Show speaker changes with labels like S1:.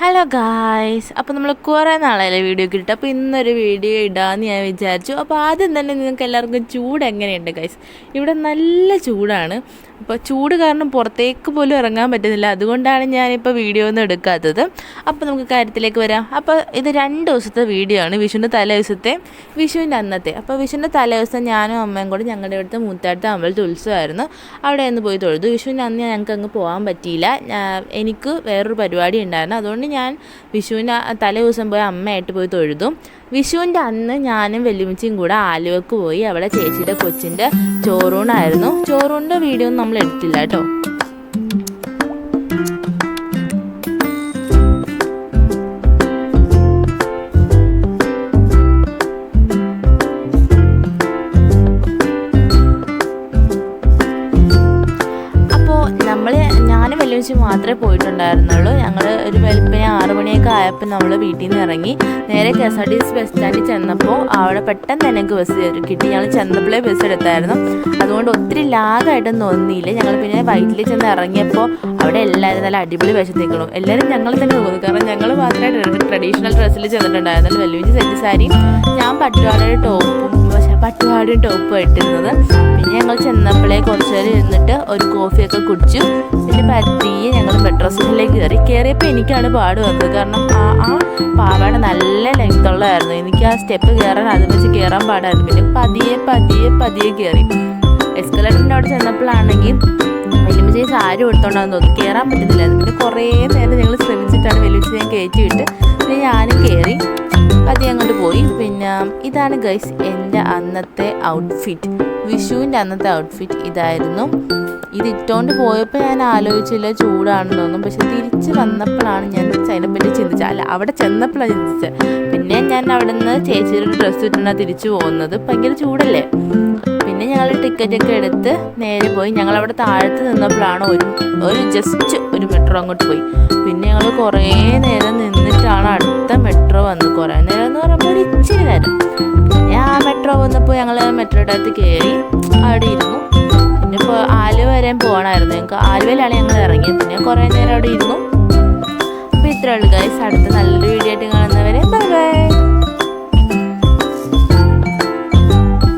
S1: Hello guys, അപ്പോൾ നമ്മൾ കുറേ നാളായല്ലേ വീഡിയോ കിട്ടും. അപ്പോൾ ഇന്നൊരു വീഡിയോ ഇടാമെന്ന് ഞാൻ വിചാരിച്ചു. അപ്പോൾ ആദ്യം തന്നെ നിങ്ങൾക്ക് എല്ലാവർക്കും ചൂട് എങ്ങനെയുണ്ട് ഗായ്സ്? ഇവിടെ നല്ല ചൂടാണ്. അപ്പോൾ ചൂട് കാരണം പുറത്തേക്ക് പോലും ഇറങ്ങാൻ പറ്റുന്നില്ല. അതുകൊണ്ടാണ് ഞാനിപ്പോൾ വീഡിയോ ഒന്നും എടുക്കാത്തത്. അപ്പോൾ നമുക്ക് കാര്യത്തിലേക്ക് വരാം. അപ്പോൾ ഇത് 2 ദിവസത്തെ വീഡിയോ ആണ്, വിഷുവിൻ്റെ തലേ ദിവസത്തെ വിഷുവിൻ്റെ അന്നത്തെ. അപ്പോൾ വിഷുവിൻ്റെ തലേ ദിവസം ഞാനും അമ്മയും കൂടി ഞങ്ങളുടെ ഇവിടുത്തെ മൂത്താടുത്ത അമ്പലത്തിൽ ഉത്സവമായിരുന്നു. അവിടെ ഒന്ന് പോയി തൊഴുതു. വിഷുവിൻ്റെ അന്ന് ഞങ്ങൾക്ക് അങ്ങ് പോകാൻ പറ്റിയില്ല. എനിക്ക് വേറൊരു പരിപാടി ഉണ്ടായിരുന്നു. അതുകൊണ്ട് ഞാൻ വിഷുവിൻ്റെ തലേ ദിവസം പോയി അമ്മയായിട്ട് പോയി തൊഴുതു. വിഷുവിൻ്റെ അന്ന് ഞാനും വെല്ലുമിച്ചിയും കൂടെ ആലുവക്ക് പോയി. അവിടെ ചേച്ചിയുടെ കൊച്ചിൻ്റെ ചോറൂണായിരുന്നു. ചോറൂണിൻ്റെ വീഡിയോ ഒന്നും നമ്മൾ എടുത്തില്ല കേട്ടോ. ഞാനും വെല്ലുവിളിച്ച് മാത്രമേ പോയിട്ടുണ്ടായിരുന്നുള്ളൂ. ഞങ്ങൾ ഒരു വെളുപ്പിനെ 6 മണിയൊക്കെ ആയപ്പോൾ നമ്മൾ വീട്ടിൽ നിന്ന് ഇറങ്ങി നേരെ KSRTC ബസ് സ്റ്റാൻഡിൽ ചെന്നപ്പോൾ അവിടെ പെട്ടെന്ന് എനിക്ക് ബസ് കിട്ടി. ഞങ്ങൾ ചെന്നപ്പോഴേ ബസ് എടുത്തായിരുന്നു. അതുകൊണ്ട് ഒത്തിരി ലാഗായിട്ടൊന്നും തോന്നിയില്ല. ഞങ്ങൾ പിന്നെ വൈറ്റിൽ ചെന്ന് ഇറങ്ങിയപ്പോൾ അവിടെ എല്ലാവരും നല്ല അടിപൊളി വേഷത്തിൽ നിൽക്കണം. എല്ലാവരും ഞങ്ങൾ തന്നെ തോന്നി. കാരണം ഞങ്ങൾ മാത്രമേ ട്രഡീഷണൽ ഡ്രസ്സിൽ ചെന്നിട്ടുണ്ടായിരുന്നുള്ളൂ. വെല്ലുവിളിച്ച് സെറ്റ് സാരിയും ഞാൻ പട്ടുപാടയുടെ ടോപ്പും ഇട്ടിരുന്നത്. പിന്നെ ഞങ്ങൾ ചെന്നപ്പോഴേ കുറച്ച് നേരം ഇരുന്നിട്ട് ഒരു കോഫിയൊക്കെ കുടിച്ചു. പിന്നെ പതിയെ ഞങ്ങൾ മെട്രോ സ്റ്റേഷനിലേക്ക് കയറിയപ്പോൾ എനിക്കാണ് പാട് വന്നത്. കാരണം ആ പാവാട നല്ല ലെങ്ത്തുള്ളതായിരുന്നു. എനിക്ക് ആ സ്റ്റെപ്പ് കയറാൻ അത് വെച്ച് കയറാൻ പാടായിരുന്നു. പിന്നെ പതിയെ കയറി. എസ്കലേറ്ററിൻ്റെ അവിടെ ചെന്നപ്പോഴാണെങ്കിൽ വെല്ലുവിളിച്ച് സാരി കൊടുത്തോണ്ടാന്ന് തോന്നുന്നു, കയറാൻ പറ്റുന്നില്ലായിരുന്നു. പിന്നെ കുറേ നേരം ഞങ്ങൾ ശ്രമിച്ചിട്ടാണ് വെല്ലുവിളിച്ച് ഞാൻ കയറ്റി വിട്ട്. പിന്നെ ഞാനും കയറി പതിയെ അങ്ങോട്ട് പോയി. പിന്നെ ഇതാണ് ഗൈസ് എൻ്റെ അന്നത്തെ ഔട്ട്ഫിറ്റ്. വിഷുവിൻ്റെ അന്നത്തെ ഔട്ട്ഫിറ്റ് ഇതായിരുന്നു. ഇതിട്ടുകൊണ്ട് പോയപ്പോൾ ഞാൻ ആലോചിച്ചില്ല ചൂടാണെന്ന് തോന്നും. പക്ഷെ തിരിച്ച് വന്നപ്പോഴാണ് ഞാൻ അതിനെപ്പറ്റി ചിന്തിച്ചത്. അല്ല, അവിടെ ചെന്നപ്പോഴാണ് ചിന്തിച്ചത്. പിന്നെ ഞാൻ അവിടെ നിന്ന് ചേച്ചിയുടെ ഡ്രസ്സ് ഇട്ടാണ് തിരിച്ചു പോകുന്നത്. ഭയങ്കര ചൂടല്ലേ. പിന്നെ ഞങ്ങൾ ടിക്കറ്റൊക്കെ എടുത്ത് നേരെ പോയി. ഞങ്ങളവിടെ താഴത്ത് നിന്നപ്പോഴാണ് ഒരു ജസ്റ്റ് ഒരു മെട്രോ അങ്ങോട്ട് പോയി. പിന്നെ ഞങ്ങൾ കുറേ നേരം നിന്നിട്ടാണ് അടുത്ത മെട്രോ വന്നത്. കുറേ നേരം എന്ന് പറയുമ്പോൾ ഒരു ഇച്ചിരി നേരം. പിന്നെ ആ മെട്രോ വന്നപ്പോൾ ഞങ്ങൾ മെട്രോയുടെ അകത്ത് കയറി അവിടെ ഇരുന്നു. പിന്നെ ഇപ്പോൾ ആലുവ വരെ പോകണമായിരുന്നു ഞങ്ങൾക്ക്. ആലുവയിലാണ് ഞങ്ങൾ ഇറങ്ങിയത്. പിന്നെ കുറേ നേരം അവിടെ ഇരുന്നു. അപ്പോൾ ഇത്രയേ ഉള്ളൂ ഗൈസ്. അടുത്ത നല്ലൊരു വീഡിയോ ആയിട്ട് കാണുന്നവരെ ബൈ ബൈ.